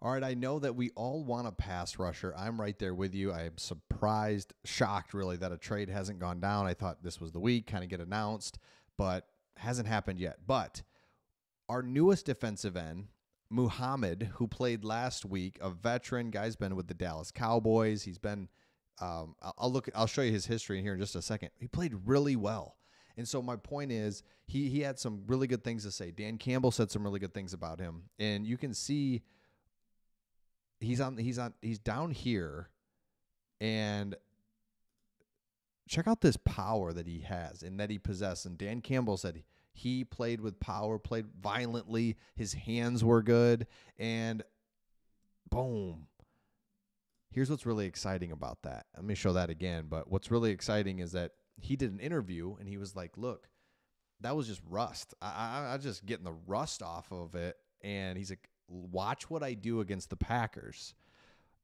All right, I know that we all want a pass rusher. I'm right there with you. I am surprised, shocked really, that a trade hasn't gone down. I thought this was the week, kind of get announced, but hasn't happened yet. But our newest defensive end, Muhammad, who played last week, a veteran, guy's been with the Dallas Cowboys. He's been, I'll show you his history here in just a second. He played really well. And so my point is, he had some really good things to say. Dan Campbell said some really good things about him, and you can see he's down here, and check out this power that he has and that he possesses. And Dan Campbell said he played with power, played violently. His hands were good, and boom. Here's what's really exciting about that. Let me show that again. But what's really exciting is that he did an interview, and he was like, look, that was just rust. I just getting the rust off of it. And he's like, watch what I do against the Packers.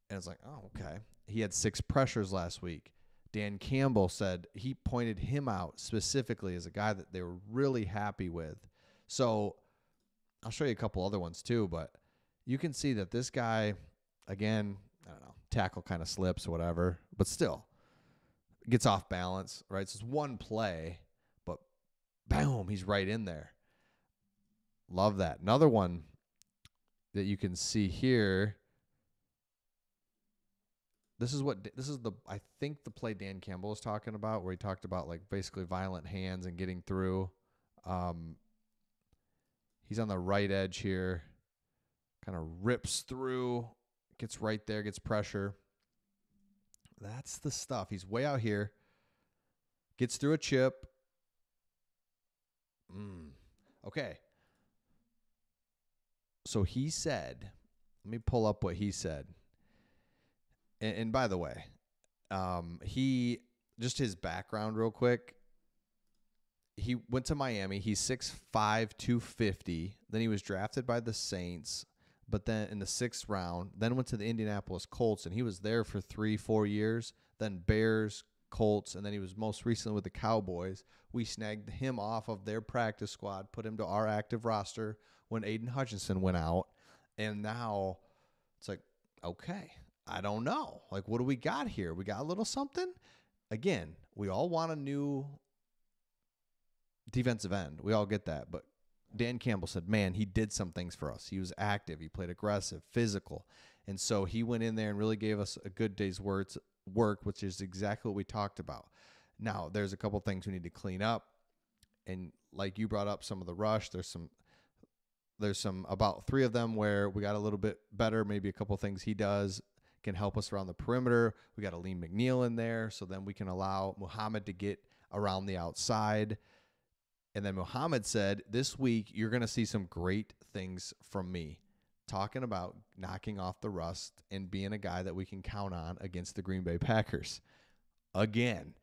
And it's like, oh, okay. He had 6 pressures last week. Dan Campbell said he pointed him out specifically as a guy that they were really happy with. So I'll show you a couple other ones too, but you can see that this guy, again, I don't know, tackle kind of slips or whatever, but still gets off balance, right? So it's one play, but boom, he's right in there. Love that. Another one that you can see here. This is I think the play Dan Campbell was talking about, where he talked about like basically violent hands and getting through. He's on the right edge here, kind of rips through, gets right there, gets pressure. That's the stuff. He's way out here, gets through a chip. Okay. So he said, let me pull up what he said. And by the way, just his background real quick. He went to Miami. He's 6'5", 250. Then he was drafted by the Saints, but then in the 6th round, then went to the Indianapolis Colts, and he was there for 3-4 years. Then Bears, Colts, and then he was most recently with the Cowboys. We snagged him off of their practice squad, put him to our active roster when Aiden Hutchinson went out, and now it's like, okay, I don't know. Like, what do we got here? We got a little something? Again, we all want a new defensive end. We all get that. But Dan Campbell said, man, he did some things for us. He was active. He played aggressive, physical. And so he went in there and really gave us a good day's work, which is exactly what we talked about. Now, there's a couple things we need to clean up. And like you brought up some of the rush, there's some about 3 of them where we got a little bit better. Maybe a couple things he does can help us around the perimeter. We got Aleem McNeil in there, so then we can allow Muhammad to get around the outside. And then Muhammad said, this week you're going to see some great things from me, talking about knocking off the rust and being a guy that we can count on against the Green Bay Packers. Again,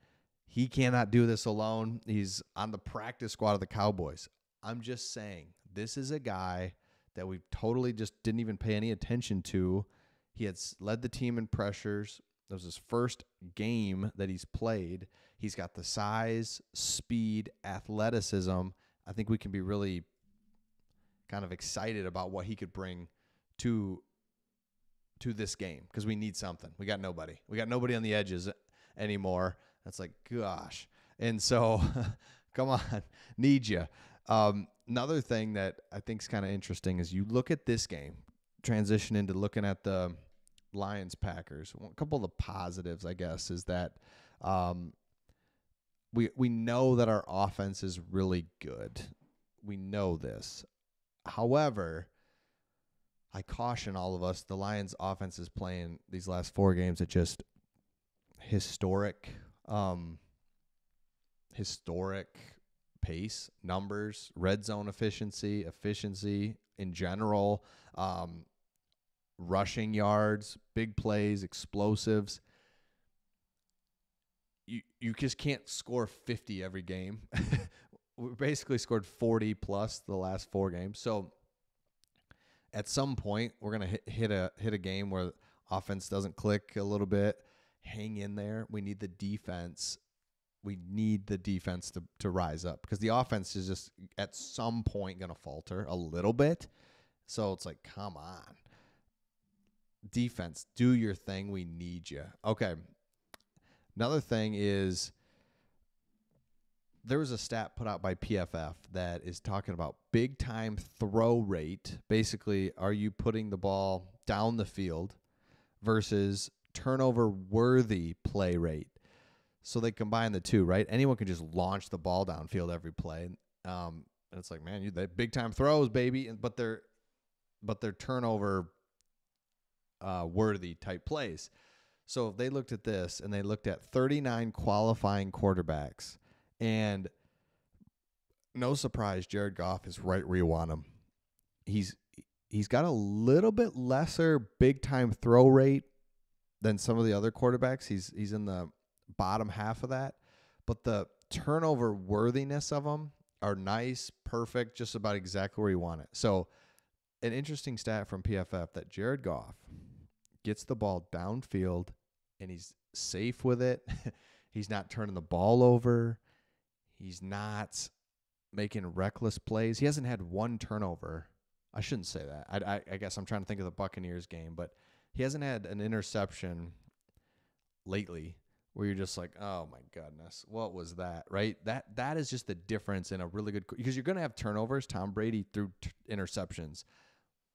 he cannot do this alone. He's on the practice squad of the Cowboys. I'm just saying, this is a guy that we totally just didn't even pay any attention to. He had led the team in pressures. That was his first game that he's played. He's got the size, speed, athleticism. I think we can be really kind of excited about what he could bring to this game, because we need something. We got nobody. We got nobody on the edges anymore. That's like, gosh. And so, come on, need you. Another thing that I think is kind of interesting is you look at this game, transition into looking at the Lions Packers. A couple of the positives, I guess, is that we know that our offense is really good. We know this. However, I caution all of us, the Lions offense is playing these last 4 games at just historic pace, numbers, red zone efficiency in general, rushing yards, big plays, explosives. You just can't score 50 every game. We basically scored 40 plus the last 4 games. So at some point, we're going to hit a game where offense doesn't click a little bit. Hang in there. We need the defense. We need the defense to rise up, because the offense is just at some point going to falter a little bit. So it's like, come on. defense, do your thing. We need you. Okay. Another thing is there was a stat put out by PFF that is talking about big time throw rate. Basically, are you putting the ball down the field versus turnover worthy play rate? So they combine the two, right? Anyone can just launch the ball downfield every play. And it's like, man, they big time throws, baby. But they're turnover worthy type plays. So they looked at this and they looked at 39 qualifying quarterbacks, and no surprise, Jared Goff is right where you want him. He's got a little bit lesser big time throw rate than some of the other quarterbacks. He's in the bottom half of that, but the turnover worthiness of them are nice, perfect, just about exactly where you want it. So an interesting stat from PFF that Jared Goff gets the ball downfield and he's safe with it. He's not turning the ball over. He's not making reckless plays. He hasn't had one turnover. I shouldn't say that. I guess I'm trying to think of the Buccaneers game, but he hasn't had an interception lately where you're just like, oh my goodness, what was that, right? That is just the difference in a really good, because you're going to have turnovers. Tom Brady threw interceptions,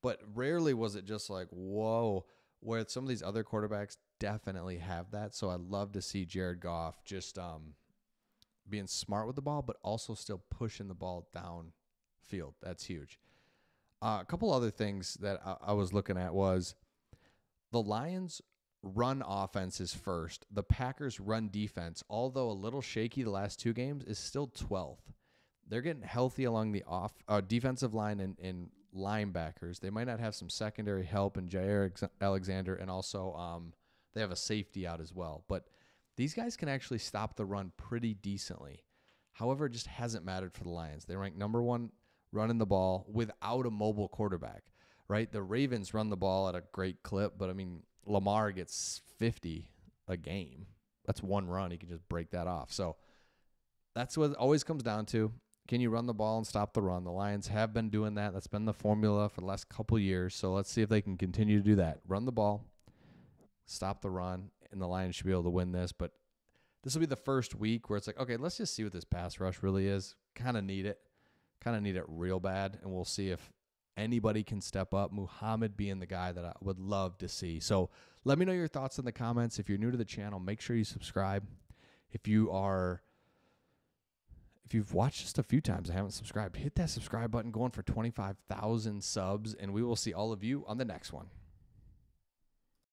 but rarely was it just like, whoa, where some of these other quarterbacks definitely have that. So I love to see Jared Goff just being smart with the ball, but also still pushing the ball downfield. That's huge. A couple other things that I was looking at was the Lions run offense is first. The Packers run defense, although a little shaky the last two games, is still 12th. They're getting healthy along the defensive line and linebackers. They might not have some secondary help in Jair Alexander, and also they have a safety out as well. But these guys can actually stop the run pretty decently. However, it just hasn't mattered for the Lions. They rank number one running the ball without a mobile quarterback, right? The Ravens run the ball at a great clip, but, I mean, Lamar gets 50 a game. That's one run. He can just break that off. So that's what it always comes down to. Can you run the ball and stop the run? The Lions have been doing that. That's been the formula for the last couple years. So let's see if they can continue to do that. Run the ball, stop the run, and the Lions should be able to win this. But this will be the first week where it's like, okay, let's just see what this pass rush really is. Kind of need it. Kind of need it real bad. And we'll see if anybody can step up, Muhammad being the guy that I would love to see. So let me know your thoughts in the comments. If you're new to the channel, make sure you subscribe. If you've watched just a few times and haven't subscribed, hit that subscribe button, going for 25,000 subs, and we will see all of you on the next one.